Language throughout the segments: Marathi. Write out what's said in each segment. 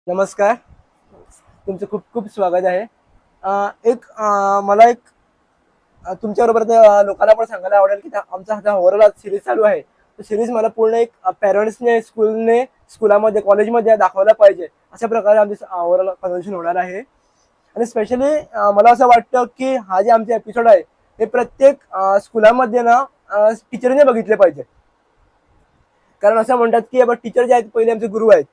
नमस्कार. तुमचं खूप खूप स्वागत आहे. मला एक तुमच्याबरोबर लोकांना पण सांगायला आवडेल की आमचा हा ओव्हरऑल सिरीज चालू आहे. तो सिरीज मला पूर्ण एक पॅरेंट्सने स्कूलामध्ये कॉलेजमध्ये दाखवला पाहिजे अशा प्रकारे आमचे ओव्हरऑल कन्व्हर्सेशन होणार आहे. आणि स्पेशली मला असं वाटतं की हा जे आमचे एपिसोड आहे हे प्रत्येक स्कूलामध्ये ना टीचरने बघितले पाहिजे. कारण असं म्हणतात की टीचर जे आहेत पहिले आमचे गुरु आहेत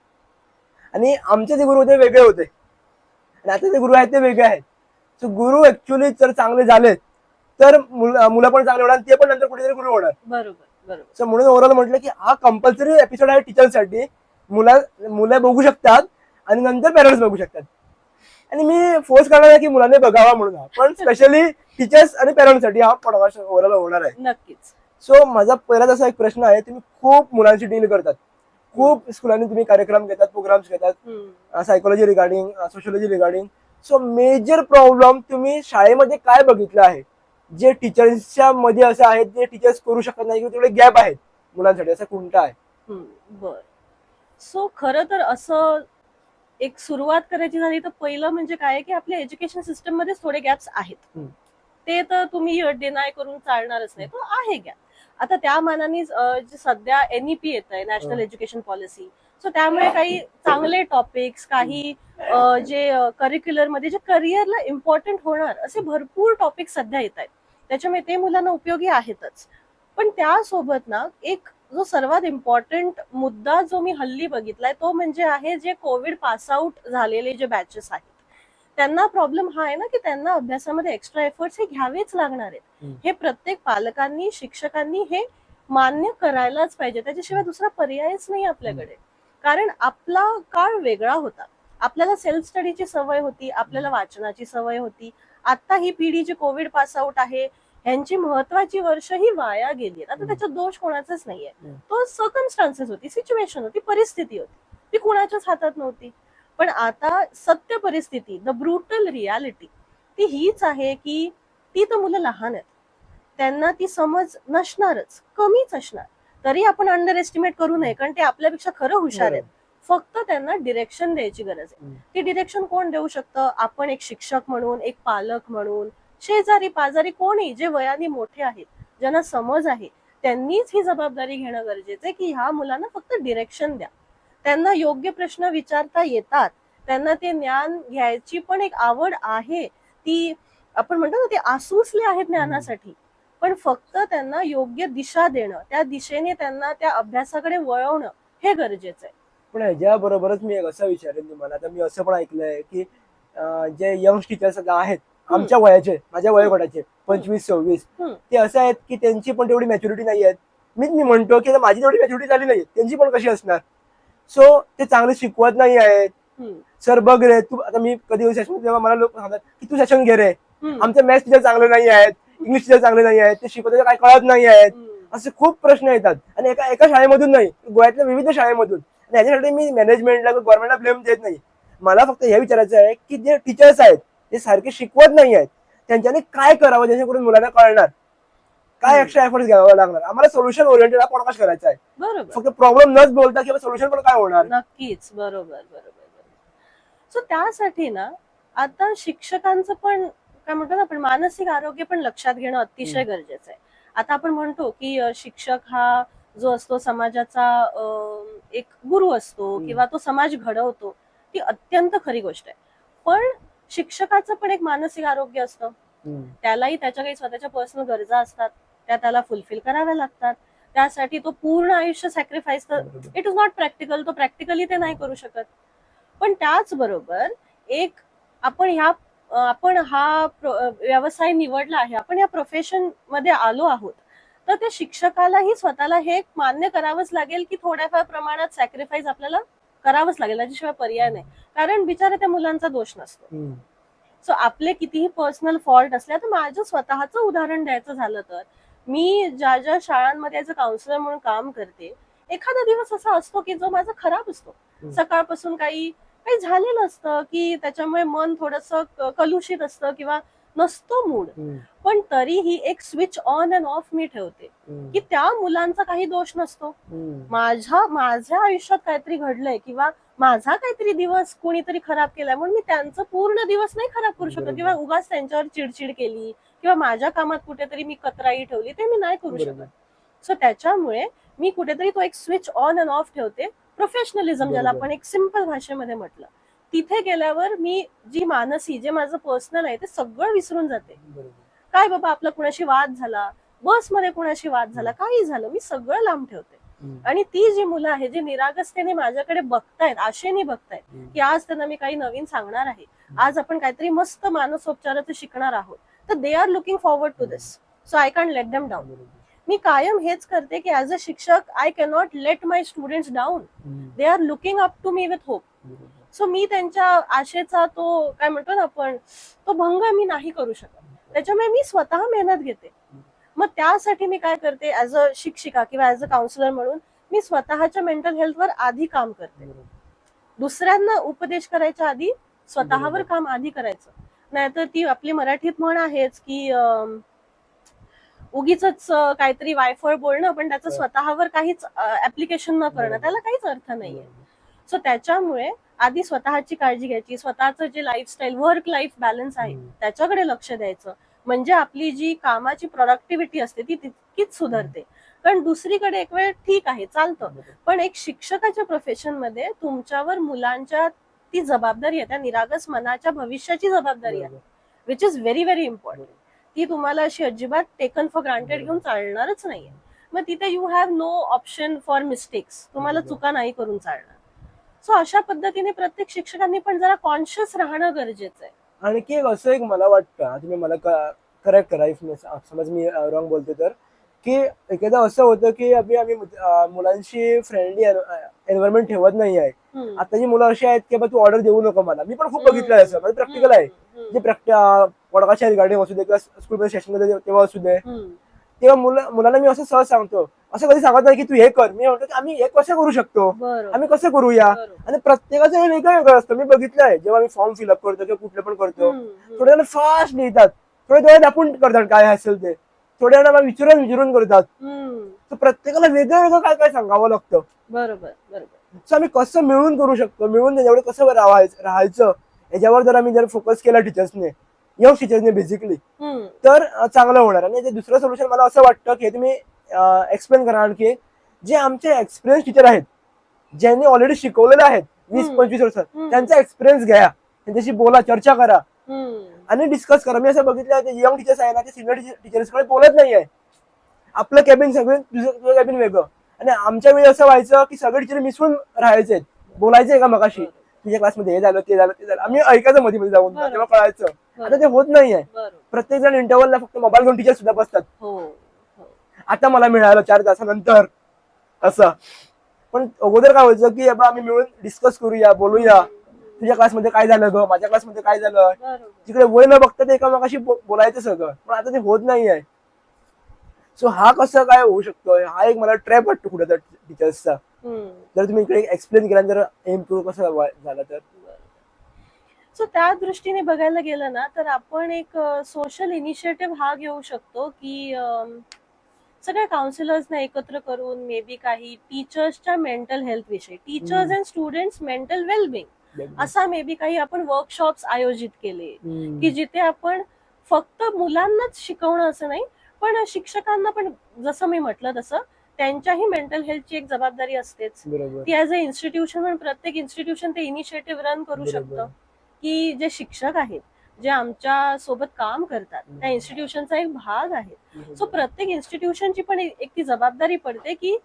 आणि आमचे जे गुरु होते वेगळे होते आणि आता जे गुरु आहेत ते वेगळे आहेत. सो गुरु ऍक्च्युली जर चांगले झाले तर मुलं पण चांगले होणार, ते पण नंतर कुठेतरी गुरु होणार. बरोबर बरोबर. सो म्हणून ओव्हरऑल म्हटलं की हा कंपल्सरी एपिसोड आहे टीचरसाठी. मुलं बघू शकतात आणि नंतर पॅरेंट्स बघू शकतात. आणि मी फोर्स करणार आहे की मुलांनी बघावा म्हणून, पण स्पेशली टीचर्स आणि पॅरेंट्ससाठी हा पॉडकास्ट ओव्हरऑल होणार आहे. नक्कीच. सो माझा पहिला तसा एक प्रश्न आहे, तुम्ही खूप मुलांशी डील करतात, खूप स्कूलांनी तुम्ही कार्यक्रम घेतात, प्रोग्राम्स घेतात, psychology regarding, sociology regarding. So major problem तुम्ही शाळेमध्ये काय बघितलं आहे जे टीचर्सच्या मध्ये असं आहे जे टीचर्स करू शकत नाही, तेवढे गॅप आहेत मुलांसाठी, असं कोणता आहे? बर. सो खरं तर असं एक सुरुवात करायची झाली तर पहिलं म्हणजे काय की आपल्या एज्युकेशन सिस्टम मध्ये थोडे गॅप्स आहेत. ते तर तुम्ही डिनाय करून चालणारच नाही, तो आहे गॅप. आता त्या मानाने जे सध्या NEP येत आहे, नॅशनल एज्युकेशन पॉलिसी, सो त्यामुळे काही चांगले टॉपिक्स, काही जे करिक्युलर मध्ये जे करिअरला इम्पॉर्टंट होणार असे भरपूर टॉपिक सध्या येत आहेत. त्याच्यामुळे ते मुलांना उपयोगी आहेतच. पण त्यासोबत ना एक जो सर्वात इम्पॉर्टंट मुद्दा जो मी हल्ली बघितलाय तो म्हणजे आहे जे कोविड पास आउट झालेले जे बॅचेस आहेत त्यांना प्रॉब्लेम हा आहे ना की त्यांना अभ्यासामध्ये एक्स्ट्रा एफर्ट्स हे घ्यावेच लागणार आहेत. हे प्रत्येक पालकांनी, शिक्षकांनी हे मान्य करायलाच पाहिजे. त्याच्याशिवाय दुसरा पर्यायच नाही आपल्याकडे. कारण आपला काळ वेगळा होता. आपल्याला सेल्फ स्टडीची सवय होती, आपल्याला वाचनाची सवय होती. आता ही पिढी जी कोविड पास आउट आहे ह्यांची महत्वाची वर्ष ही वाया गेली. आता त्याच्यात दोष कोणाचाच नाहीये. तो सर्कमस्टान्सेस होती, सिच्युएशन होती, परिस्थिती होती, ती कुणाच्याच हातात नव्हती. पण आता सत्य परिस्थिती, द ब्रुटल रियालिटी, ती हीच आहे की ती तर मुलं लहान आहेत, त्यांना ती समज नसणारच, कमीच असणार. तरी आपण अंडर एस्टिमेट करू नये, कारण ते आपल्यापेक्षा खरं हुशार आहेत. फक्त त्यांना डिरेक्शन द्यायची गरज आहे. ती डिरेक्शन कोण देऊ शकतं? आपण एक शिक्षक म्हणून, एक पालक म्हणून, शेजारी पाजारी कोणी जे वयाने मोठे आहेत, ज्यांना समज आहे, त्यांनीच ही जबाबदारी घेणं गरजेचं आहे की ह्या मुलांना फक्त डिरेक्शन द्या. त्यांना योग्य प्रश्न विचारता येतात, त्यांना ते ज्ञान घ्यायची पण एक आवड आहे, ती आपण म्हणतो ना ते आसुसले आहेत ज्ञानासाठी. पण फक्त त्यांना योग्य दिशा देणं, त्या दिशेने त्यांना त्या अभ्यासाकडे वळवणं हे गरजेचं आहे. पण ह्याच्या बरोबरच मी एक असं विचारेन तुम्हाला, आता मी असं पण ऐकलंय की जे यंग टीचर्स आहेत आमच्या वयाचे, माझ्या वयोगटाचे 25-26, ते असं आहेत की त्यांची पण तेवढी मॅच्युरिटी नाही आहेत. मी म्हणतो की माझी तेवढी मॅच्युरिटी झाली नाही, त्यांची पण कशी असणार? सो ते चांगले शिकवत नाही आहेत. सर बघ रे तू, आता मी कधी सेशन तेव्हा मला लोक सांगतात की तू सेशन घे रे, आमचे मॅथ्स टीचर चांगले नाही आहेत, इंग्लिश टीचर चांगले नाही आहेत, ते शिकवतात काय कळत नाही आहेत, असे खूप प्रश्न येतात. आणि एका शाळेमधून नाही, गोव्यातल्या विविध शाळेमधून. आणि याच्यासाठी मी मॅनेजमेंटला गव्हर्नमेंटला ब्लेम देत नाही. मला फक्त हे विचारायचं आहे की जे टीचर्स आहेत ते सारखे शिकवत नाही आहेत, त्यांच्याने काय करावं जेणेकरून मुलांना कळणार, काय एक्स्ट्रा एफर्ट्स घ्यावा लागणार. आम्हाला सोल्युशन ओरिएंटेड हा पॉडकास्ट करायचा आहे. बरोबर. फक्त प्रॉब्लेम नच बोलता किंवा सोल्युशन पण काय होणार. नक्कीच. बरोबर बरोबर. सो त्यासाठी ना आता शिक्षकांचं पण काय म्हणतो ना आपण मानसिक आरोग्य पण लक्षात घेणं अतिशय गरजेचं आहे. आता आपण म्हणतो की शिक्षक हा जो असतो समाजाचा एक गुरु असतो किंवा तो समाज घडवतो, ती अत्यंत खरी गोष्ट आहे. पण शिक्षकाचं पण एक मानसिक आरोग्य असतं. त्यालाही त्याच्या काही स्वतःच्या पर्सनल गरजा असतात, त्या त्याला फुलफिल कराव्या लागतात. त्यासाठी तो पूर्ण आयुष्य सॅक्रिफाईस, तर इट इज नॉट प्रॅक्टिकल, तो प्रॅक्टिकली ते नाही करू शकत. पण त्याचबरोबर एक आपण हा व्यवसाय निवडला आहे, आपण या प्रोफेशन मध्ये आलो आहोत, तर त्या शिक्षकालाही स्वतःला हे मान्य करावंच लागेल की थोड्याफार प्रमाणात सॅक्रिफाईस आपल्याला करावंच लागेल, त्याच्याशिवाय पर्याय नाही. कारण बिचारे त्या मुलांचा दोष नसतो. सो आपले कितीही पर्सनल फॉल्ट असल्या, तर माझं स्वतःचं उदाहरण द्यायचं झालं तर मी ज्या ज्या शाळांमध्ये ऍज अ काउन्सिलर म्हणून काम करते, एखादा दिवस असा असतो की जो माझा खराब असतो. सकाळपासून काही काही झालेलं असतं की त्याच्यामुळे मन थोडंसं कलुषित असतं किंवा नसतो मूड, पण तरीही एक switch on and of me ठेवते की त्या मुलांचा काही दोष नसतो. माझ्या आयुष्यात काहीतरी घडलंय किंवा माझा काहीतरी दिवस कोणीतरी खराब केलाय म्हणून मी त्यांचा पूर्ण दिवस नाही खराब करू शकत किंवा उगाच त्यांच्यावर चिडचिड केली किंवा माझ्या कामात कुठेतरी मी कतराई ठेवली ते मी नाही करू शकत. सो त्याच्यामुळे मी कुठेतरी तो एक स्विच ऑन अँड ऑफ ठेवते. प्रोफेशनलिझम ज्याला आपण एक सिंपल भाषेमध्ये म्हटलं, तिथे गेल्यावर मी जी मानसी जे माझं पर्सनल आहे ते सगळं विसरून जाते. काय बाबा आपला कुणाशी वाद झाला, बसमध्ये कुणाशी वाद झाला, काही झालं, मी सगळं लांब ठेवते. आणि ती जी मुलं आहे जे निरागसतेने माझ्याकडे बघतायत, आशेने बघतायत की आज त्यांना मी काही नवीन सांगणार आहे, आज आपण काहीतरी मस्त मानसोपचाराचं शिकणार आहोत, तर they are looking forward to this. So I can let them down. मी कायम हेच करते की ऍज अ शिक्षक I cannot let my students down. They are looking up to me with hope. So मी त्यांच्या आशेचा तो काय म्हणतो ना आपण, तो भंग मी नाही करू शकत. त्याच्यामुळे मी स्वतः मेहनत घेते. मग त्यासाठी मी काय करते, ऍज अ शिक्षिका किंवा ऍज अ काउन्सिलर म्हणून मी स्वतःच्या मेंटल हेल्थवर आधी काम करते. दुसऱ्यांना उपदेश करायच्या आधी स्वतःवर काम आधी करायचं. नाहीतर ती आपली मराठीत म्हण आहेच की उगीच काहीतरी वायफळ बोलणं पण त्याचं स्वतःवर काहीच ऍप्लिकेशन न करणं, त्याला काहीच अर्थ नाहीये. सो त्याच्यामुळे आधी स्वतःची काळजी घ्यायची, स्वतःचं जे लाईफस्टाईल वर्क लाईफ बॅलन्स आहे त्याच्याकडे लक्ष द्यायचं. म्हणजे आपली जी कामाची प्रोडक्टिव्हिटी असते ती तितकीच सुधारते. कारण दुसरीकडे एक वेळ ठीक आहे चालतं, पण एक शिक्षकाच्या प्रोफेशन मध्ये तुमच्यावर मुलांच्या ती जबाबदारी आहे, त्या निरागस मनाच्या भविष्याची जबाबदारी आहे, which is very very important. ती तुम्हाला अशी अजिबात टेकन फॉर ग्रांटेड घेऊन चालणारच नाहीये. मग तिथे you have no option for mistakes, तुम्हाला चुका नाही करून चालणार. सो अशा पद्धतीने प्रत्येक शिक्षकांनी पण जरा कॉन्शियस राहणं गरजेचं आहे. आणखी एक असं एक मला वाटतं, तुम्ही मला करेक्ट करा इफ समज मी रॉंग बोलते तर, की एखादा असं होतं की आम्ही मुलांशी फ्रेंडली एन्व्हायरमेंट ठेवत नाही आहे. आताची मुलं अशी आहेत की तू ऑर्डर देऊ नको मला. मी पण खूप बघितलंय असं, म्हणजे प्रॅक्टिकल आहे. जे वडगाच्या रिगार्डिंग असू दे किंवा स्कूल सेशन मध्ये तेव्हा असू दे, तेव्हा मुलांना मी असं सहज सांगतो, असं कधी सांगत नाही की तू हे कर. मी म्हणतो की आम्ही हे कसं करू शकतो, आम्ही कसं करूया. आणि प्रत्येकाचं हे वेगळं वेगळं असतं. मी बघितलंय जेव्हा मी फॉर्म फिलअप करतो किंवा कुठलं पण करतो, थोडे जण फास्ट लिहितात, थोडे थोडे दाखवून करतात काय असेल ते, थोड्या जण विचारून करतात. तर प्रत्येकाला वेगळं वेगळं काय काय सांगावं लागतं. बरोबर बरोबर. आम्ही कसं मिळून करू शकतो, मिळून त्याच्यावर कसं राहायचं याच्यावर जर आम्ही जर फोकस केला टीचर्सने, यंग टीचर्सने बेसिकली, तर चांगलं होणार. आणि जे दुसरं सोल्युशन मला असं वाटतं की तुम्ही एक्सप्लेन करा, आणखी जे आमचे एक्सपिरियन्स टीचर आहेत, ज्यांनी ऑलरेडी शिकवलेले आहेत 20-25 वर्ष, त्यांचा एक्सपिरियन्स घ्या, त्यांच्याशी बोला, चर्चा करा आणि डिस्कस करा. मी असं बघितलं यंग टीचर्स आहे ना, ते सिनियर टीचर्सकडे बोलत नाहीये. आपलं कॅबिन सगळं, तुझं कॅबिन वेगळं. आणि आमच्या वेळी असं व्हायचं की सगळे टीचर मिसळून राहायचे, बोलायचे का मगाशी तुझ्या क्लासमध्ये हे झालं ते झालं, आम्ही ऐकायचं मध्ये जाऊन, तेव्हा कळायचं. आता ते होत नाहीये. प्रत्येक जण इंटरव्हलला फक्त मोबाईल घेऊन टीचर सुद्धा बसतात. आता मला मिळालं 4 तासानंतर असं. पण अगोदर काय व्हायचं की आम्ही मिळून डिस्कस करूया, बोलूया, तुझ्या क्लासमध्ये काय झालं ग, माझ्या क्लासमध्ये काय झालं, तिकडे वय न बघता ते एकामेकाशी बोलायचं सगळं. पण आता ते होत नाहीये. सो हा कसं काय होऊ शकतो, हा एक मला ट्रॅप वाटतो कुठे तर टीचर्सचा. जर तुम्ही इकडे एक्सप्लेन केला तर इम्प्रूव्ह कसं झालं तर. सो त्या दृष्टीने बघायला गेलं ना, तर आपण एक सोशल इनिशिएटिव्ह हा घेऊ शकतो की सगळ्या काउन्सिलर्सना एकत्र करून मे बी काही टीचर्सच्या मेंटल हेल्थ विषयी, teachers and students mental wellbeing, असा मे बी काही आपण वर्कशॉप्स आयोजित केले की जिथे आपण फक्त मुलांनाच शिकवणं असं नाही, पण शिक्षकांना पण जसं मी म्हटलं तसं त्यांच्याही मेंटल हेल्थची एक जबाबदारी असतेच. ती ऍज अ इन्स्टिट्यूशन म्हणून प्रत्येक इन्स्टिट्यूशन ते इनिशिएटिव्ह रन करू शकतं की जे शिक्षक आहेत, जे आमच्या सोबत काम करतात, त्या इन्स्टिट्यूशनचा एक भाग आहे. सो प्रत्येक इन्स्टिट्यूशनची पण एक ती जबाबदारी पडते की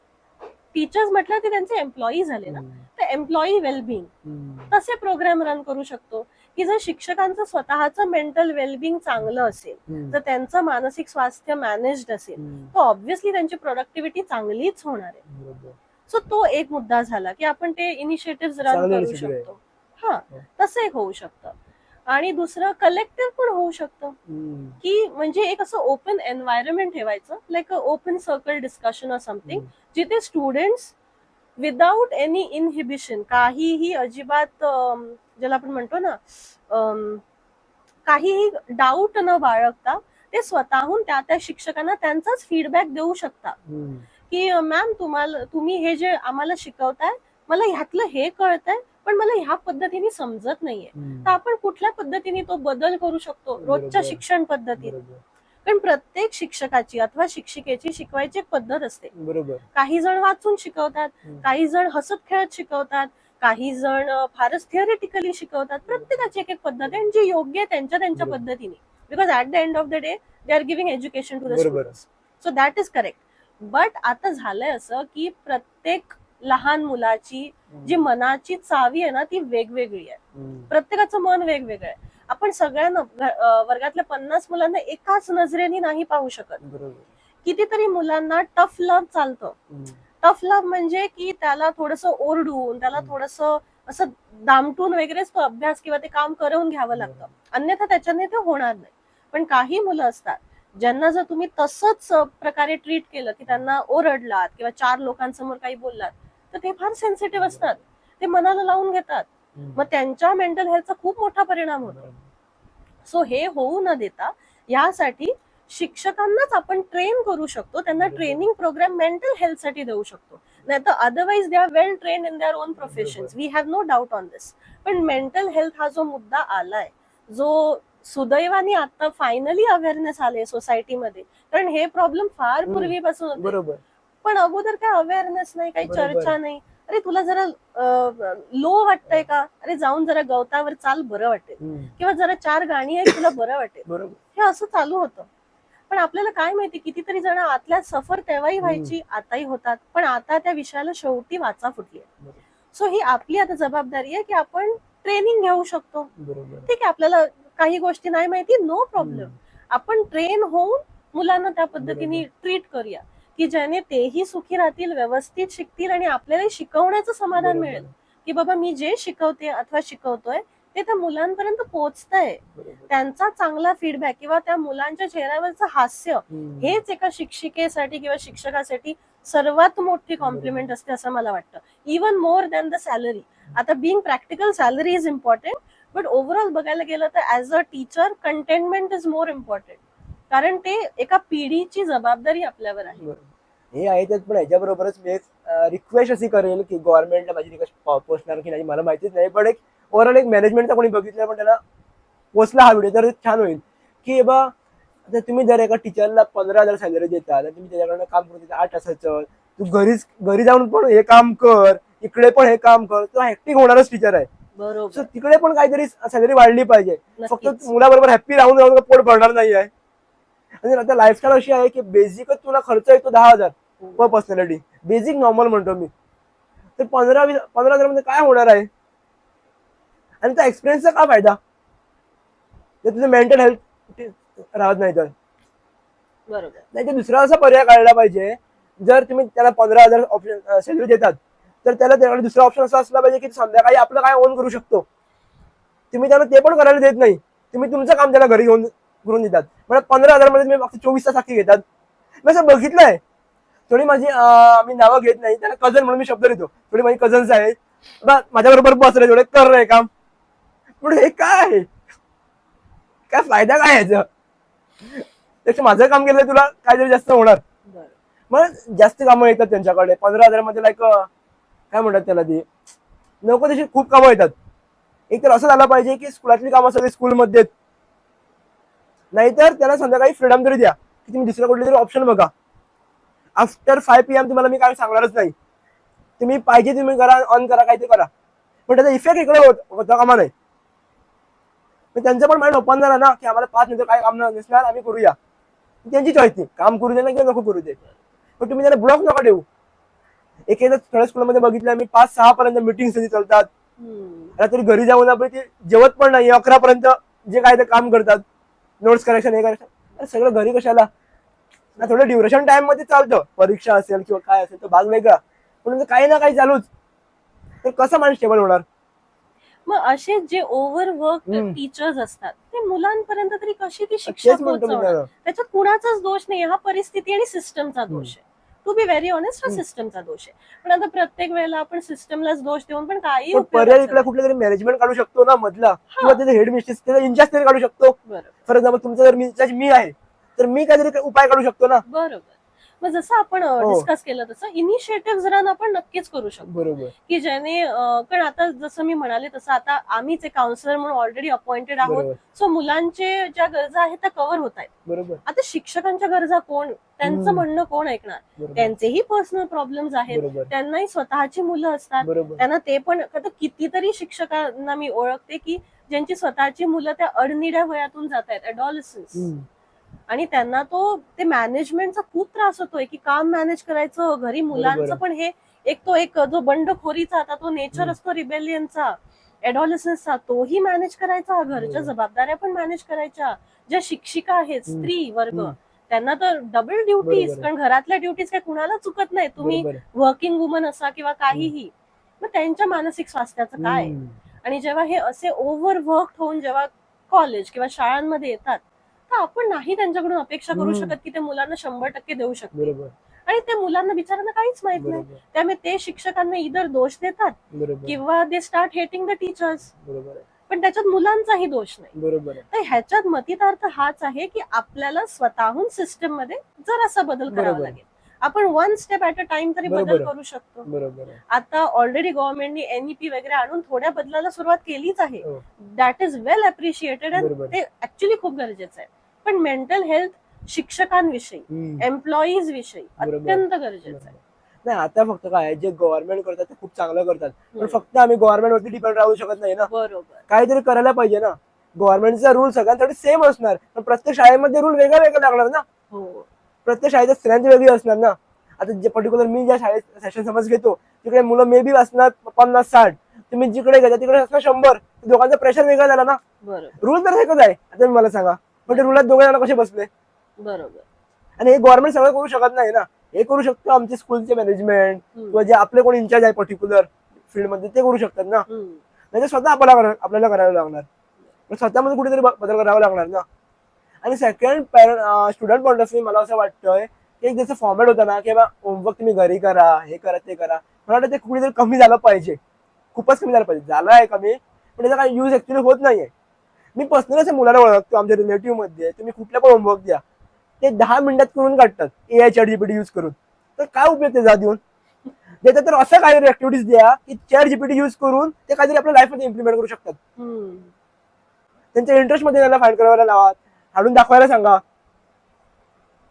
टीचर्स म्हटलं ते त्यांचे एम्प्लॉई झाले ना, तर एम्प्लॉई वेलबिंग तसे प्रोग्राम रन करू शकतो की जर शिक्षकांचं स्वतःचं मेंटल वेलबिंग चांगलं असेल, जर त्यांचं मानसिक स्वास्थ्य मॅनेज्ड असेल, तर ऑब्व्हियसली त्यांची प्रोडक्टिव्हिटी चांगलीच होणार आहे. सो तो एक मुद्दा झाला की आपण ते इनिशिएटिव्ह रन करू शकतो. हा, तसं एक होऊ शकतं. आणि दुसरं कलेक्टिव्ह पण होऊ शकतं की म्हणजे एक असं ओपन एन्व्हायरमेंट ठेवायचं, like a open circle discussion or something, जिथे स्टुडंट्स विदाउट एनी इनहिबिशन, काहीही अजिबात ज्याला आपण म्हणतो ना काहीही डाऊट न बाळगता ते स्वतःहून त्या शिक्षकांना त्यांचाच फीडबॅक देऊ शकता की मॅम तुम्ही हे जे आम्हाला शिकवताय मला ह्यातलं हे कळतंय पण मला ह्या पद्धतीने समजत नाहीये, तर आपण कुठल्या पद्धतीने तो बदल करू शकतो रोजच्या शिक्षण पद्धतीत. कारण प्रत्येक शिक्षकाची अथवा शिक्षिकेची शिकवायची एक पद्धत असते. बरोबर. काही जण वाचून शिकवतात, काही जण हसत खेळत शिकवतात, काही जण फारच थिअरिटिकली शिकवतात. प्रत्येकाची एक पद्धत आहे जी योग्य आहे त्यांच्या त्यांच्या पद्धतीने. Because at the end of the day they are giving education to the students. So that is correct. But आता झालंय असं की प्रत्येक लहान मुलाची जी मनाची चावी आहे ना ती वेगवेगळी आहे. प्रत्येकाचं मन वेगवेगळं आहे. आपण सगळ्यांना वर्गातल्या 50 मुलांना एकाच नजरेने नाही पाहू शकत. कितीतरी मुलांना टफ लव्ह चालतं. टफ लव्ह म्हणजे की त्याला थोडस ओरडून त्याला थोडस असं दामटून वगैरेच तो अभ्यास किंवा ते काम करून घ्यावं लागतं, अन्यथा त्याच्याने ते होणार नाही. पण काही मुलं असतात ज्यांना जर तुम्ही तसंच प्रकारे ट्रीट केलं की त्यांना ओरडलात किंवा 4 लोकांसमोर काही बोललात तर ते फार सेन्सिटिव्ह असतात, ते मनाला लावून घेतात, मग त्यांच्या मेंटल हेल्थचा खूप मोठा परिणाम होतो. सो हे होऊ न देता यासाठी शिक्षकांनाच आपण ट्रेन करू शकतो, त्यांना ट्रेनिंग प्रोग्राम मेंटल हेल्थ साठी देऊ शकतो. नाही तर otherwise they are well train in their own professions, we have no doubt on this. पण मेंटल हेल्थ हा जो मुद्दा आलाय, जो सुदैवाने आता फायनली अवेअरनेस आले सोसायटीमध्ये, कारण हे प्रॉब्लेम फार पूर्वीपासून होते. बरोबर. पण अगोदर काय अवेअरनेस नाही, काही चर्चा नाही. अरे तुला जरा लो वाटतंय का, अरे जाऊन जरा गवतावर चाल बरं वाटेल, किंवा जरा 4 गाणी आहे तुला बरं वाटेल, हे असं चालू होतं. पण आपल्याला काय माहिती कितीतरी जण आतल्या सफर तेव्हाही व्हायची, आताही होतात, पण आता त्या विषयाला शेवटी वाचा फुटली. सो ही आपली आता जबाबदारी आहे की आपण ट्रेनिंग घेऊ शकतो. ठीक आहे, आपल्याला काही गोष्टी नाही माहिती, नो प्रॉब्लेम, आपण ट्रेन होऊन मुलांना त्या पद्धतीने ट्रीट करूया की ज्याने तेही सुखी राहतील, व्यवस्थित शिकतील आणि आपल्याला शिकवण्याचं समाधान मिळेल की बाबा मी जे शिकवते अथवा शिकवतोय ते त्या मुलांपर्यंत पोहोचतंय. त्यांचा चांगला फीडबॅक किंवा त्या मुलांच्या चेहऱ्यावरचं हास्य हेच एका शिक्षिकेसाठी किंवा शिक्षकासाठी सर्वात मोठी कॉम्प्लिमेंट असते असं मला वाटतं. Even more than the salary. आता being practical salary is important, but overall बघायला गेलं तर as a teacher contentment is more important, कारण ते एका पिढीची जबाबदारी आपल्यावर आहे. हे आहे तेच, पण ह्याच्याबरोबरच मी एक रिक्वेस्ट अशी करेल की गव्हर्नमेंटला माझी रिक्वेस्ट पोहोचणार की नाही मला माहितीच नाही, पण एक ओव्हरऑल एक मॅनेजमेंटचा कोणी बघितलं पण त्याला पोचला हा व्हिडिओ तर छान होईल की बा आता तुम्ही जर एका टीचरला 15,000 सॅलरी देता आणि तुम्ही त्याच्याकडनं काम करून देता 8 तासाचं, तू घरी जाऊन पण हे काम कर, इकडे पण हे काम कर, तो हॅक्टिंग होणारच टीचर आहे. बरोबर. तिकडे पण काहीतरी सॅलरी वाढली पाहिजे. फक्त मुलाबरोबर हॅप्पी राहून राहून पोट भरणार नाही आहे. आणि आता लाईफस्टाईल अशी आहे की बेसिकच तुला खर्च येतो 10,000 पर पर्सनॅलिटी, बेसिक नॉर्मल म्हणतो मी, तर 15,000 मध्ये काय होणार आहे आणि त्या एक्सपिरियन्सचा काय फायदा जर तुझं मेंटल हेल्थ राहत नाही तर. बरोबर. नाही तर दुसरा असा पर्याय काढला पाहिजे, जर तुम्ही त्याला 15,000 ऑप्शन सॅलरी देतात तर त्याला त्याकडे दुसरा ऑप्शन असा असला पाहिजे की संध्याकाळी आपलं काय ओन करू शकतो. तुम्ही त्याला ते पण करायला देत नाही, तुम्ही तुमचं काम त्याला घरी घेऊन करून देतात. म्हणजे 15,000 मध्ये तुम्ही फक्त 24 तास साखी घेतात. मी असं बघितलंय. थोडी माझी मी नावं घेत नाही, त्याला कझन म्हणून मी शब्द देतो, थोडी माझी कझन्स आहेत, माझ्या बरोबर बसले थोडे कर रे काम, पण हे काय काय फायदा काय याचा, त्याचं माझं काम केलं तुला काहीतरी जास्त होणार. मग जास्त कामं येतात त्यांच्याकडे 15,000 मध्ये, लाईक काय म्हणतात त्याला, ती नको तशी खूप कामं येतात. एक तर असं झालं पाहिजे की स्कूलातली कामं सगळी स्कूलमध्ये, नाहीतर त्याला संध्याकाळी फ्रीडम तरी द्या की तुम्ही दुसऱ्या कुठले तरी ऑप्शन बघा. आफ्टर 5 PM तुम्हाला मी काय सांगणारच नाही, तुम्ही पाहिजे तुम्ही करा, ऑन करा, काय ते करा, पण त्याचा इफेक्ट इकडे होता कामा नाही. त्यांचं पण माइंड ओपन झाला ना की आम्हाला 5 मिनिटं काय काम नसणार, आम्ही करूया, त्यांची चॉईस नाही, काम करू दे ना किंवा नको करू दे, पण तुम्ही त्याला ब्लॉक नका देऊ. एकेदा थोड्या स्कूलमध्ये बघितलं मी 5-6 पर्यंत मिटिंग चालतात, तरी घरी जाऊन आपण ते जेवत पण नाही, 11 पर्यंत जे काय ते काम करतात, नोट्स करेक्शन हे करेक्शन, सगळं घरी कशाला. थोडं ड्युरेशन टाइम मध्ये चालतं, परीक्षा असेल किंवा काय असेल तो भाग वेगळा, पण काही ना काही चालूच, तर कसं माणूस स्टेबल होणार. मग असे जे ओव्हरवर्क टीचर्स असतात ते मुलांपर्यंत तरी कशी ती शिक्षा पोहोचवणार, त्याच्यात कुणाचाच दोष नाही, हा परिस्थिती आणि सिस्टमचा दोष आहे. टू बी व्हेरी ऑनेस्ट हा हम्म. सिस्टमचा दोष आहे. पण आता प्रत्येक वेळेला आपण सिस्टमलाच दोष देऊन पण काही पण उपयोगाचं पर्याय इकडे नाही. कुठल्या तरी मॅनेजमेंट काढू शकतो ना मधला, किंवा त्याचे हेड मिस्ट्रेस त्याचा इंचार्ज तरी काढू शकतो. बरोबर फॉर एक्झाम्पल तुमचा जर इंचार्ज मी आहे तर मी काहीतरी उपाय काढू शकतो ना. बरोबर. मग जसं आपण हो. डिस्कस केलं तसं इनिशिएटिव्ह रन आपण नक्कीच करू शकतो, बरोबर. की ज्याने कारण आता जसं मी म्हणाले तसं आता आम्हीच एक काउन्सिलर म्हणून ऑलरेडी अपॉइंटेड आहोत. बरोबर. सो मुलांचे ज्या गरजा आहेत त्या कव्हर होत आहेत. बरोबर. आता शिक्षकांच्या गरजा कोण, त्यांचं म्हणणं कोण ऐकणार? बरोबर. त्यांचेही पर्सनल प्रॉब्लेम्स आहेत, बरोबर. त्यांनाही स्वतःची मुलं असतात, बरोबर. त्यांना ते पण आता कितीतरी शिक्षकांना मी ओळखते की ज्यांची स्वतःची मुलं त्या अडनिड्या वयातून जात आहेत, ऍडॉलसन्स, आणि त्यांना ते मॅनेजमेंटचा खूप त्रास होतोय की काम मॅनेज करायचं, घरी मुलांचं बरोबर. पण हे एक जो बंडखोरीचा आता तो नेचर असतो रिबेलियनचा, ऍडॉलसन्सचा, तोही मॅनेज करायचा, घरच्या बरोबर. जबाबदाऱ्या पण मॅनेज करायच्या. ज्या शिक्षिका आहेत, स्त्री वर्ग, हम्म. त्यांना तर डबल ड्युटीज, बरोबर. कारण घरातल्या ड्युटीज काही कुणाला चुकत नाही, तुम्ही बरोबर. वर्किंग वुमन असा किंवा काहीही. मग त्यांच्या मानसिक स्वास्थ्याचं काय? आणि जेव्हा हे असे ओव्हरवर्क होऊन जेव्हा कॉलेज किंवा शाळांमध्ये येतात, तर आपण नाही त्यांच्याकडून अपेक्षा करू शकत की ते मुलांना 100% देऊ शकतील. बरोबर. आणि ते मुलांना बिचारांना काहीच माहित नाही. बरोबर. त्यामुळे ते शिक्षकांना इधर दोष देतात बरोबर. किंवा they start hating the teachers. बरोबर आहे. पण त्याच्यात मुलांचाही दोष नाही. बरोबर आहे. तर ह्याच्यात मतितार्थ हाच आहे की आपल्याला स्वतःहून सिस्टम मध्ये जरासा बदल करावा बरोबर. लागेल. आपण one step at a time तरी बदल बरोबर. करू शकतो. बरोबर आहे. आता ऑलरेडी गव्हर्नमेंटनी एनईपी वगैरे आणून थोड्या बदलाला सुरुवात केलीच आहे. हो. दॅट इज वेल अप्रिशिएटेड आणि बरोबर. ते ऍक्च्युली खूप गरजेचं आहे. पण मेंटल हेल्थ शिक्षकांविषयी, एम्प्लॉईज विषयी बरोबर. अत्यंत गरजेचं आहे. नाही, आता फक्त काय जे गव्हर्नमेंट करतात ते खूप चांगलं करतात, पण फक्त आम्ही गव्हर्नमेंट वरती डिपेंड राहू शकत नाही ना. बरोबर. काहीतरी करायला पाहिजे ना. गव्हर्नमेंटचा रूल सगळ्यांसाठी सेम असणार, पण प्रत्येक शाळेमध्ये रूल वेगळा वेगळा लागणार ना. हो. प्रत्येक शाळेची स्ट्रेंथ वेगळी असणार ना. आता जे पर्टिक्युलर मी ज्या शाळेत सेशन समज घेतो तिकडे मुलं मे बी असणार 50-60, तुम्ही जिकडे घेता तिकडे असणार 100. दोघांचा प्रेशर वेगळा झाला ना. बरोबर. रूल तर एकच आहे. आता मला सांगा, पण ते रुलात दोघे जण कसे बसले? बरोबर. आणि हे गव्हर्नमेंट सगळं करू शकत नाही ना. हे करू शकतो आमचे स्कूलचे मॅनेजमेंट किंवा जे आपले कोणी इंचार्ज आहे पर्टिक्युलर फील्डमध्ये, ते करू शकतात ना. नाही स्वतः आपल्याला करायला लागणार, स्वतःमध्ये कुठेतरी बदल करावा लागणार ना. आणि second student point of view मला असं वाटतंय की एक जसं फॉर्मॅट होता ना की होमवर्क तुम्ही घरी करा, हे करा, ते करा, मला वाटतं ते कुठेतरी कमी झालं पाहिजे. खूपच कमी झालं पाहिजे. झालं आहे कमी, पण त्याचा काही युज ऍक्च्युली होत नाहीये. मी पर्सनली असं मुलाला ओळखतो आमच्या रिलेटिव्ह मध्ये, तुम्ही कुठल्या पण होमवर्क द्या, ते 10 मिनिटात करून काढतात AI ChatGPT युज करून. तर काय उपयोग त्याचा देऊन? त्याच्यात तर असं काहीतरी ऍक्टिव्हिटीज द्या की ChatGPT युज करून ते काहीतरी आपल्या लाईफ मध्ये इम्प्लिमेंट करू शकतात. त्यांच्या इंटरेस्ट मध्ये त्यांना फाईंड करायला लावा, हाडून दाखवायला सांगा.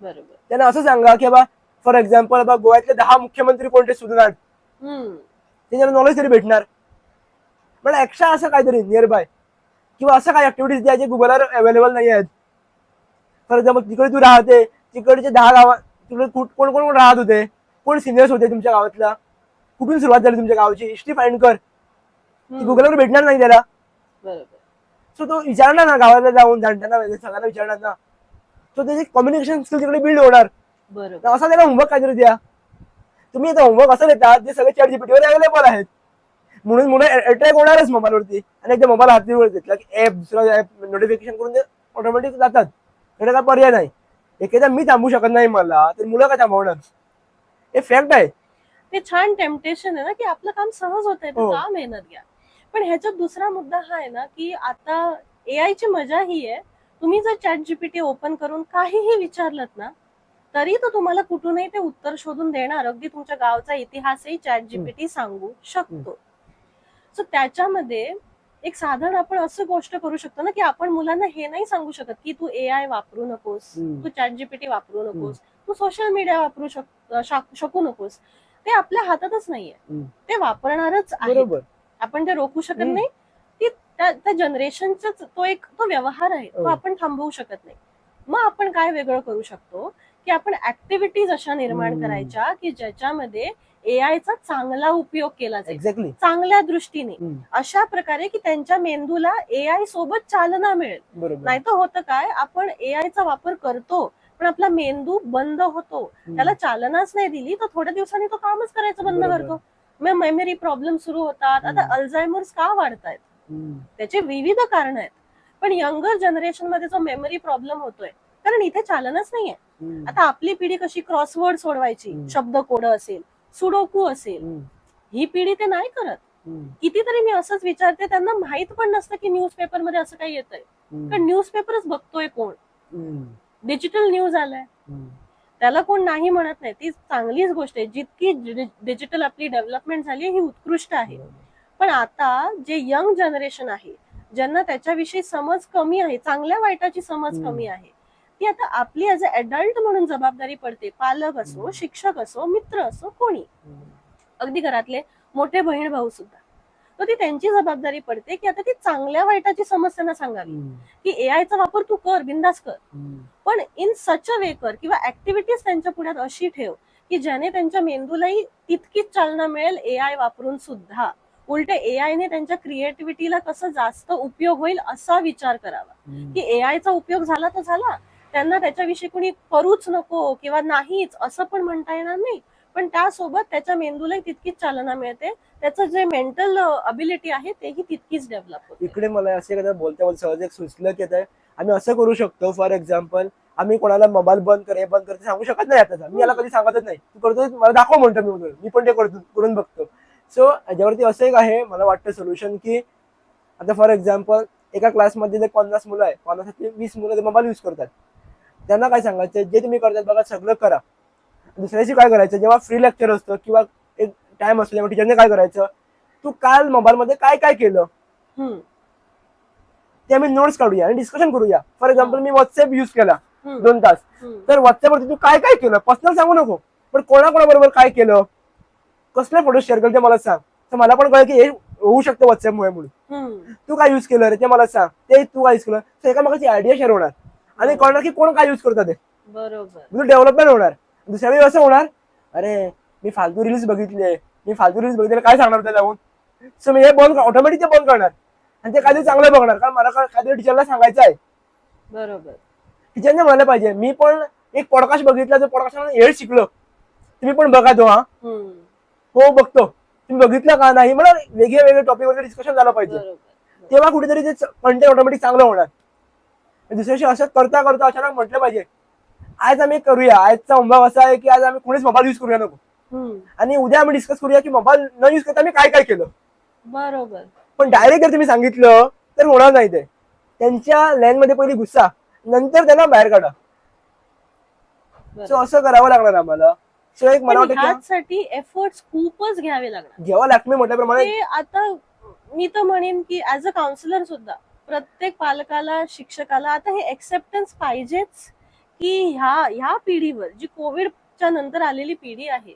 बरोबर. त्यांना असं सांगा की बा फॉर एक्झाम्पल गोव्यातले 10 मुख्यमंत्री कोणते सुधारणार, त्यांना नॉलेज तरी भेटणार. मला एक्स्ट्रा असं काहीतरी नियर बाय किंवा असं काही ऍक्टिव्हिटीज द्या जे गुगलवर अवेलेबल नाही आहेत. फॉर एक्झाम्पल तिकडे तू राहते, तिकडचे 10 गावात तिकडे कोण कोण राहत होते, कोण सिनियर्स होते तुमच्या गावातला, कुठून सुरुवात झाली तुमच्या गावाची हिस्ट्री फाइंड कर. ती गुगलवर भेटणार नाही त्याला. बरोबर. सो तो विचारणार ना गावाला जाऊन, जाणताना सगळ्यांना विचारणार ना. सो त्याची कम्युनिकेशन स्किल तिकडे बिल्ड होणार. बरोबर. असं त्याला होमवर्क काहीतरी द्या. तुम्ही आता होमवर्क असं देतात जे सगळे ChatGPT वर अवेलेबल आहेत, म्हणून मुलं अट्रॅक्ट होणारच मोबाईलवरती. आणि एकदा मोबाईल हातीवर घेतला की ऍप दुसरा ऍप नोटिफिकेशन करून ते ऑटोमॅटिक जातात. त्याला काय पर्याय नाही. एखादा मी थांबू शकत नाही मला, तर मुलं काय थांबवणार? हे फॅक्ट आहे. ते छान टेम्पटेशन आहे ना की आपलं काम सहज होत आहे, का मेहनत घ्या. पण ह्याच्यात दुसरा मुद्दा हा आहे ना की आता AI ची मजा ही आहे, तुम्ही जर ChatGPT ओपन करून काहीही विचारलं ना तरी तो तुम्हाला कुठूनही ते उत्तर शोधून देणार. अगदी तुमच्या गावचा इतिहासही ChatGPT सांगू शकतो. सो त्याच्यामध्ये एक साधारण आपण असं गोष्ट करू शकतो ना की आपण मुलांना हे नाही सांगू शकत की तू AI वापरू नकोस, तू ChatGPT वापरू नकोस, तू सोशल मीडिया वापरू शकू नकोस. ते आपल्या हातातच नाहीये, ते वापरणारच आहे. आपण ते रोखू शकत नाही. त्या जनरेशनचा तो व्यवहार आहे, तो आपण थांबवू शकत नाही. मग आपण काय वेगळं करू शकतो की आपण ऍक्टिव्हिटीज अशा निर्माण करायच्या की ज्याच्यामध्ये AI चा चांगला उपयोग केला जाईल, चांगल्या दृष्टीने, अशा प्रकारे की त्यांच्या मेंदूला AI सोबत चालना मिळेल. नाही तर होतं काय, आपण AI चा वापर करतो पण आपला मेंदू बंद होतो, त्याला चालनाच नाही दिली तर थोड्या दिवसांनी तो कामच करायचं बंद करतो. मग मेमरी प्रॉब्लेम सुरू होतात. आता अल्झायमर्स का वाढतायत? त्याचे विविध कारण आहेत. पण यंगर जनरेशन मध्ये जो मेमरी प्रॉब्लेम होतोय कारण इथे चालनच नाहीये. आता आपली पिढी कशी क्रॉसवर्ड सोडवायची, शब्दकोड असेल, सुडोकू असेल, ही पिढी ते नाही करत. कितीतरी मी असंच विचारते, त्यांना माहित पण नसतं की न्यूजपेपर मध्ये असं काही येतंय. कारण न्यूजपेपरच बघतोय कोण, डिजिटल न्यूज आलाय, त्याला कोण नाही म्हणत नाही. ती चांगलीच गोष्ट आहे, जितकी डिजिटल आपली डेव्हलपमेंट झाली ही उत्कृष्ट आहे. पण आता जे यंग जनरेशन आहे, ज्यांना त्याच्याविषयी समज कमी आहे, चांगल्या वाईटाची समज कमी आहे, ती आता आपली ऍज अ अडल्ट म्हणून जबाबदारी पडते. पालक असो, शिक्षक असो, मित्र असो, कोणी, अगदी घरातले मोठे बहीण भाऊ सुद्धा, तर ती त्यांची जबाबदारी पडते की आता ती चांगल्या वाईटाची समज त्यांना सांगावी की एआयचा वापर तू कर, बिंदास कर, पण इन सच अ वे कर, किंवा ऍक्टिव्हिटीज त्यांच्या पुढ्यात अशी ठेव की ज्याने त्यांच्या मेंदूलाही तितकीच चालना मिळेल एआय वापरून सुद्धा. उलट एआयने त्यांच्या क्रिएटिव्हिटीला कसं जास्त उपयोग होईल असा विचार करावा. की एआयचा उपयोग झाला तर झाला, त्यांना त्याच्याविषयी कोणी करूच नको किंवा नाहीच असं पण म्हणता येणार नाही, पण त्यासोबत त्याच्या मेंदूलाही तितकीच चालना मिळते, त्याचं जे मेंटल अबिलिटी आहे तेही तितकीच डेव्हलप होते. इकडे मला असे एखादं बोलता सहज एक सुचलं की आता आम्ही असं करू शकतो, फॉर एक्झाम्पल आम्ही कोणाला मोबाईल बंद कर सांगू शकत नाही. आता मी याला कधी सांगतच नाही, तू करतोय मला दाखव म्हणतो, मी पण ते करून बघतो. सो याच्यावरती असं एक आहे मला वाटतं सोल्युशन, की आता फॉर एक्झाम्पल एका क्लासमध्ये जर 50 मुलं आहे, 50 20 मुलं ते मोबाईल यूज करतात, त्यांना काय सांगायचं, जे तुम्ही करतात बघा सगळं करा. दुसऱ्या दिवशी काय करायचं, जेव्हा फ्री लेक्चर असतं किंवा एक टाइम असतो तेव्हा टीचरने काय करायचं, तू काल मोबाईल मध्ये काय काय केलं ते आम्ही नोट्स काढूया आणि डिस्कशन करूया. For example me WhatsApp use केला 2 तास, तर व्हॉट्सअपवरती तू काय काय केलं पर्सनल सांगू नको, पण कोणाकोणाबरोबर काय केलं, कसले फोटो शेअर केले ते मला सांग, तर मला पण कळलं की हे होऊ शकतं व्हॉट्सअपमुळे म्हणून. तू काय युज केलं रे ते मला सांग, ते तू काय युज केलं, तर एकामेकाची आयडिया शेअर होणार आणि कळणार की कोण काय युज करतात ते, बरोबर डेव्हलपमेंट होणार. दुसऱ्या वेळी असं होणार, अरे मी फालतू रील्स बघितले, काय सांगणार त्याला जाऊन, सो मी हे बंद ऑटोमॅटिक ते बंद करणार आणि ते काहीतरी चांगलं बघणार, कारण मला काहीतरी टीचरला सांगायचं आहे. बरोबर, टीचरने म्हणायला पाहिजे, मी पण एक पॉडकास्ट बघितला, जो पॉडकास्ट हे शिकलो, तुम्ही पण बघा तो. हा हो बघतो, तुम्ही बघितलं का नाही, मला वेगळे टॉपिकवर डिस्कशन झालं पाहिजे, तेव्हा कुठेतरी ते कंटेंट ऑटोमॅटिक चांगलं होणार. दुसऱ्याशी असं करता करता अचानक म्हटलं पाहिजे, आज आम्ही करूया, आजचा उंबाग असा आहे की आज आम्ही कुणीच मोबाईल युज करूया नको, आणि उद्या आम्ही डिस्कस करूया की मोबाईल न युज करता आम्ही काय काय केलं. बरोबर, पण डायरेक्ट जर तुम्ही सांगितलं तर होणार नाही. ते त्यांच्या लाईन मध्ये पहिली घुसा, नंतर त्यांना बाहेर काढा. सो असं करावं लागणार आम्हाला. सो एक मला वाटतं ह्यासाठी एफर्ट्स खूपच घ्यावे लागणार, घ्यावं लागतं मोठ्या प्रमाणात. आता मी तर म्हणेन की ऍज अ काउन्सिलर सुद्धा प्रत्येक पालकाला, शिक्षकाला आता हे एक्सेप्टन्स पाहिजेच की ह्या पिढीवर, जी कोविडच्या नंतर आलेली पिढी आहे,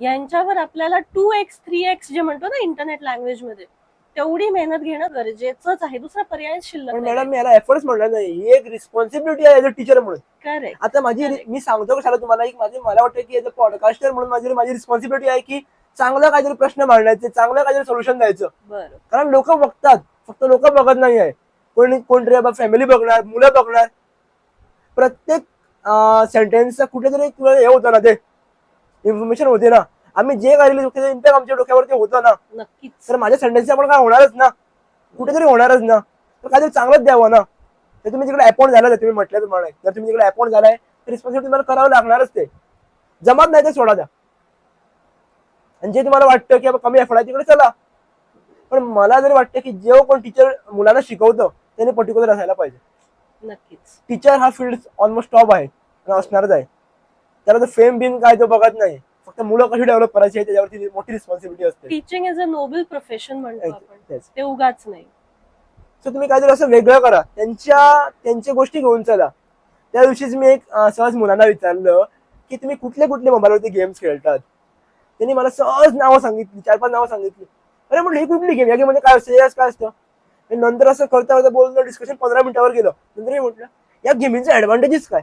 यांच्यावर आपल्याला 2x 3x जे म्हणतो ना इंटरनेट लँग्वेज मध्ये, तेवढी मेहनत घेणं गरजेचंच आहे. दुसरा पर्याय शिल्लक नाही. मॅडम मी याला एफर्ट्स म्हणणार नाही, ही एक रिस्पॉन्सिबिलिटी आहे टीचर म्हणून. करेक्ट. आता मी सांगतो कशाला तुम्हाला, एक मला वाटतं की एज अ पॉडकास्टर म्हणून माझी रिस्पॉन्सिबिलिटी आहे की चांगलं काहीतरी प्रश्न मांडायचे, चांगलं काहीतरी सोल्युशन द्यायचं. कारण लोक बघतात, फक्त लोक बघत नाही आहे, कोणतरी फॅमिली बघणार, मुलं बघणार. प्रत्येक सेंटेन्सचा कुठेतरी तुला हे होतं ना, ते इन्फॉर्मेशन होते ना, आम्ही जे काही इम्पॅक्ट आमच्या डोक्यावरती होतं ना, नक्कीच. तर माझ्या सेंटेन्स आपण काय होणारच ना, कुठेतरी होणारच ना, तर काहीतरी चांगलंच द्यावं ना. तर तुम्ही जिकडे अपॉइंट झाला, तुम्ही म्हटलं प्रमाणे, जर तुम्ही जिकडे अपॉइंट झालाय तर रिस्पॉन्सिबिलिटी तुम्हाला करावं लागणारच. ते जमत नाही ते सोडा द्या, आणि जे तुम्हाला वाटतं की कमी एफर्ट आहे तिकडे चला. पण मला जरी वाटतं की जो कोण टीचर मुलांना शिकवतो त्याने पर्टिक्युलर असायला पाहिजे. नक्कीच. टीचर हा फील्ड ऑलमोस्ट टॉप आहे, असणारच आहे. त्याला तर फेम बिम काय तो बघत नाही, फक्त मुलं कशी डेव्हलप करायची आहे त्याच्यावरती मोठी रिस्पॉन्सिबिलिटी असते. Teaching is a noble profession म्हणतो आपण, ते उगाच नाही. सो तुम्ही काहीतरी असं वेगळं करा, त्यांच्या गोष्टी घेऊन चला. त्या दिवशीच मी एक सहज मुलांना विचारलं की तुम्ही कुठले मोबाईलवरती गेम्स खेळतात. त्यांनी मला सहज नावं सांगितली, 4-5 नावं सांगितली. अरे म्हटलं ही कुठली गेम, या गेम मध्ये काय असतं, काय असतं. नंतर असं करता बोलणं डिस्कशन 15 मिनिटावर गेलं. नंतर मी म्हटलं या गेमिंगचे ऍडव्हान्टेजेस काय.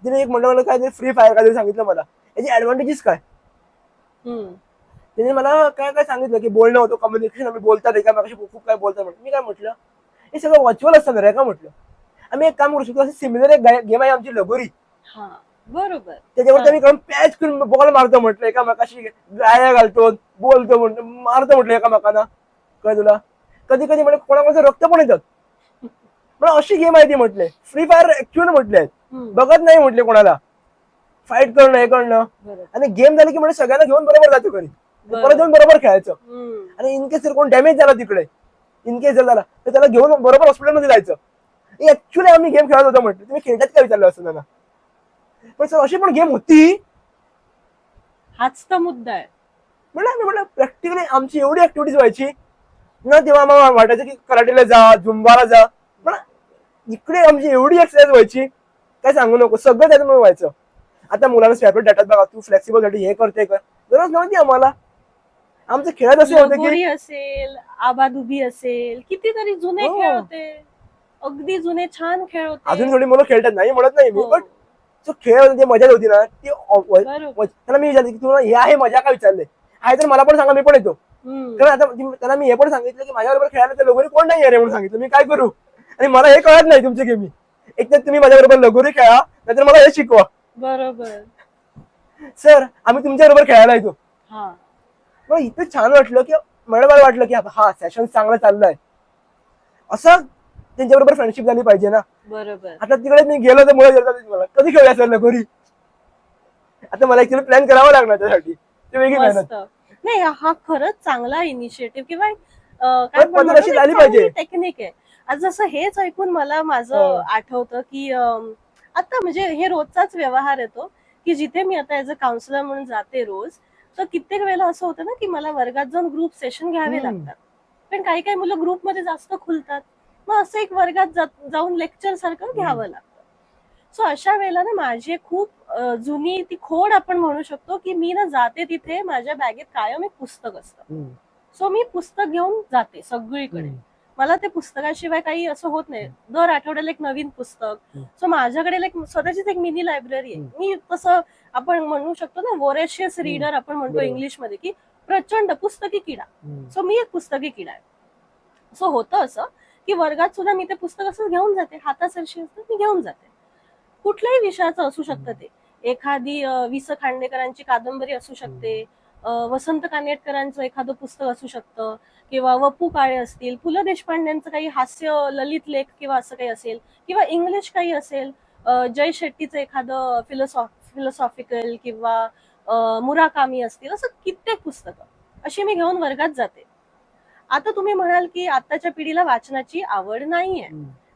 तिने एक म्हटलं मला काय फ्री फायर काहीतरी सांगितलं, मला याचे ऍडव्हान्टेजेस काय. त्याने मला काय काय सांगितलं की बोलणं होतं, कम्युनिकेशन, आम्ही बोलतात एकामेकाशी खूप काय बोलतात. मी काय म्हटलं हे सगळं व्हर्च्युअल असतं रे का म्हटलं. आम्ही एक काम करू शकतो, असं सिमिलर एक गेम आहे आमची लगोरी. बरोबर. त्याच्यावरती आम्ही पॅच करून बॉल मारतो म्हटलं, एकामेकाशी गाया घालतो, बोलतो म्हटलं, मारतो म्हटलं एकामेकांना. काय तुला कधी कधी म्हणजे कोणाकोणाचं रक्त पण येतात. मला अशी गेम आहे ती म्हटले, फ्री फायर ऍक्च्युअल म्हटले आहेत. बघत नाही म्हटले कोणाला, फाईट करणं हे करणं. आणि गेम झाली की म्हणजे सगळ्यांना घेऊन बरोबर जातो घरी, परत येऊन बरोबर खेळायचं. आणि इनकेस जर कोण डॅमेज झाला तिकडे, इनकेस जर झाला तर त्याला घेऊन बरोबर हॉस्पिटलमध्ये जायचं. ऍक्च्युली आम्ही गेम खेळत होतो म्हटलं, तुम्ही खेळतात काय विचारलं असं त्यांना. पण सर अशी पण गेम होती, हाच तर मुद्दा आहे. म्हटलं प्रॅक्टिकली आमची एवढी ऍक्टिव्हिटीज व्हायची ना, तेव्हा आम्हाला वाटायचं की कराटेला जा, झुंबाला जा. पण इकडे आमची एवढी एक्सरसाइज व्हायची काय सांगू नको, सगळं त्याच्यामुळे व्हायचं. आता मुलांना सेपरेट देतात बघा, तू फ्लेक्सिबल साठी हे करते का, गरज नव्हती आम्हाला. आमचं खेळत असे होते लगोरी की असेल, आबाधुबी असेल, कितीतरी जुने हो. खेळ होते, अगदी जुने छान खेळ होते. अजून थोडी मुलं खेळतात, नाही म्हणत नाही मी, हो. पण जो खेळ होता, मजा होती ना ती बरोबर. त्याला मी विचारले की तुला हे आहे मजा का, विचारले आहे तर मला पण सांगा, मी पण येतो. कारण आता त्याला मी हे पण सांगितलं की माझ्याबरोबर खेळायला तर लगोरी कोण नाही आहे म्हणून सांगितलं, मी काय करू. आणि मला हे कळत नाही तुमची गेमी, एक तर तुम्ही माझ्याबरोबर लगोरी खेळा, नाहीतर मला हे शिकवा. बरोबर. सर आम्ही तुमच्या बरोबर खेळायला येतो. हा, मग इथे छान वाटलं की मला वाटलं की हा सेशन चांगलं चाललंय, असं त्यांच्याबरोबर फ्रेंडशिप झाली पाहिजे ना. बरोबर. आता तिकडे मी गेलो तर मुलं बोलतात मला कधी खेळूया सर लगोरी. आता मला ऍक्च्युअली प्लॅन करावा लागणार त्यासाठी, ते वेगळी मेहनत. नाही, हा खरंच चांगला इनिशिएटिव्ह किंवा टेक्निक आहे. आज जसं हेच ऐकून मला माझं आठवतं की आता म्हणजे हे रोजचाच व्यवहार येतो की जिथे मी आता ऍज अ काउन्सिलर म्हणून जाते रोज, तर कित्येक वेळेला असं होतं ना की मला वर्गात जाऊन ग्रुप सेशन घ्यावे लागतात. पण काही काही मुलं ग्रुपमध्ये जास्त खुलतात, मग असं एक वर्गात जाऊन लेक्चर सारखं घ्यावं लागतं. सो अशा वेळेला ना माझी खूप जुनी ती खोड आपण म्हणू शकतो की मी ना जाते तिथे माझ्या बॅगेत कायम एक पुस्तक असतं. सो मी पुस्तक घेऊन जाते सगळीकडे. मला ते पुस्तकाशिवाय काही असं होत नाही. दर आठवड्याला एक नवीन पुस्तक. सो माझ्याकडे स्वतःचीच एक मिनी लायब्ररी आहे. मी तसं आपण म्हणू शकतो ना वोरेशियस रीडर आपण म्हणतो इंग्लिशमध्ये, की प्रचंड पुस्तकी किडा. सो मी एक पुस्तकी किडा आहे. सो होतं असं की वर्गात सुद्धा मी ते पुस्तक असं घेऊन जाते, हातासरशी असतं मी घेऊन जाते. कुठल्याही विषयाचं असू शकतं ते. एखादी वि स खांडेकरांची कादंबरी असू शकते, वसंत कानेटकरांचं एखादं पुस्तक असू शकतं, किंवा वपू काळे असतील, पु ल देशपांडेंचं काही हास्य ललित लेख किंवा असं काही असेल, किंवा इंग्लिश काही असेल, जय शेट्टीचं एखादं फिलॉसॉफिकल किंवा मुराकामी असतील, असं कित्येक पुस्तकं अशी मी घेऊन वर्गात जाते. आता तुम्ही म्हणाल की आताच्या पिढीला वाचनाची आवड नाहीये,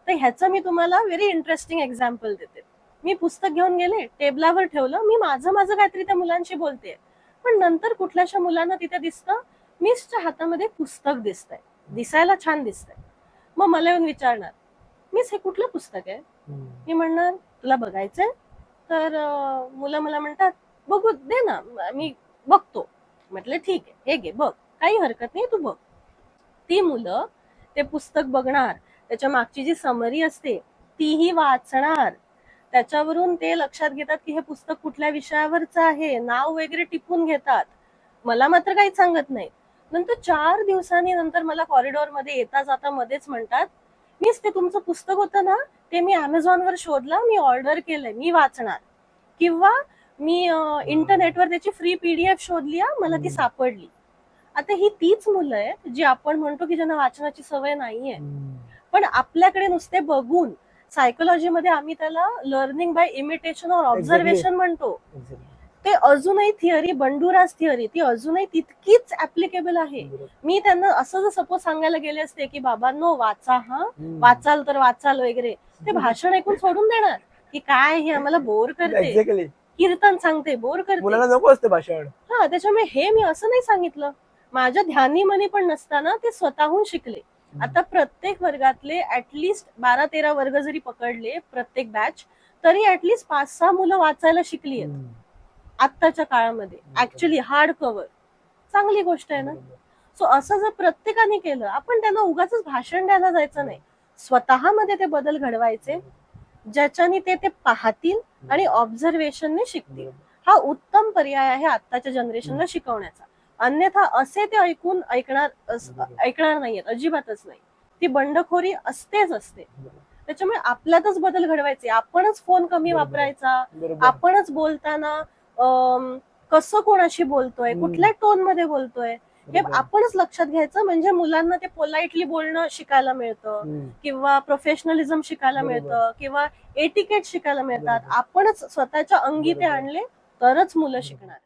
तर ह्याचं मी तुम्हाला व्हेरी इंटरेस्टिंग एक्झाम्पल देते. मी पुस्तक घेऊन गेले, टेबलावर ठेवलं, मी माझं काहीतरी त्या मुलांशी बोलते, पण नंतर कुठल्याशा मुलांना तिथे दिसतं मिसच्या हातामध्ये पुस्तक दिसतंय, दिसायला छान दिसतंय. मग मला येऊन विचारणार, मिस हे कुठलं पुस्तक आहे? मी म्हणणार तुला बघायचंय? तर मुलं मला म्हणतात बघू दे ना, मी बघतो. म्हटलं ठीक आहे, हे घे बघ, काही हरकत नाही, तू बघ. ती मुलं ते पुस्तक बघणार, त्याच्या मागची जी समरी असते तीही वाचणार, त्याच्यावरून ते लक्षात घेतात की हे पुस्तक कुठल्या विषयावरचं आहे, नाव वगैरे टिपून घेतात. मला मात्र काही सांगत नाही. नंतर 4 दिवसांनी नंतर मला कॉरिडॉर मध्ये येता जाता मध्येच म्हणतात, मिस ते तुमचं पुस्तक होतं ना, ते मी अमेझॉनवर शोधलं, मी ऑर्डर केलंय, मी वाचणार. किंवा मी इंटरनेटवर त्याची फ्री PDF शोधली, मला ती सापडली. आता ही तीच मुलं आहेत जी आपण म्हणतो की ज्यांना वाचनाची सवय नाहीये, पण आपल्याकडे नुसते बघून, सायकोलॉजीमध्ये आम्ही त्याला लर्निंग बाय इमिटेशन और ऑब्झर्वेशन म्हणतो, ते अजूनही थिअरी, बंडुरास थिअरी, ती अजूनही तितकीच ऍप्लिकेबल आहे. मी त्यांना असं जर सपोज सांगायला गेले असते की बाबांनो वाचा, हा वाचाल तर वाचाल वगैरे, ते भाषण ऐकून सोडून देणार की काय हे आम्हाला बोर करते, कीर्तन सांगते, बोर करते, मुलांना नको असते भाषण. हा, त्याच्यामुळे हे मी असं नाही सांगितलं. माझ्या ध्यानी मनी पण नसताना ते स्वतःहून शिकले. आता प्रत्येक वर्गातले ऍटलिस्ट 12-13 वर्ग जरी पकडले प्रत्येक बॅच, तरी ऍटलिस्ट 5-6 मुलं वाचायला शिकली आहेत आत्ताच्या काळामध्ये. ऍक्च्युली हार्ड कव्हर चांगली गोष्ट आहे ना. सो असं जर प्रत्येकाने केलं, आपण त्यांना उगाच भाषण द्यायला जायचं नाही, स्वतःमध्ये ते बदल घडवायचे ज्याच्याने ते पाहतील आणि ऑब्झर्वेशनने शिकतील. हा उत्तम पर्याय आहे आत्ताच्या जनरेशनला शिकवण्याचा. अन्यथा असे ते ऐकणार नाहीयेत, अजिबातच नाही. ती बंडखोरी असतेच असते. त्याच्यामुळे आपल्यातच बदल घडवायचे. आपणच फोन कमी वापरायचा, आपणच बोलताना कसं कोणाशी बोलतोय, कुठल्या टोन मध्ये बोलतोय हे बरोबर. आपणच लक्षात घ्यायचं, म्हणजे मुलांना ते पोलाइटली बोलणं शिकायला मिळतं, किंवा प्रोफेशनलिझम शिकायला बरोबर. मिळतं, किंवा एटिकेट शिकायला मिळतात. बरोबर. आपणच स्वतःच्या अंगी ते बरोबर. आणले तरच मुलं शिकणार.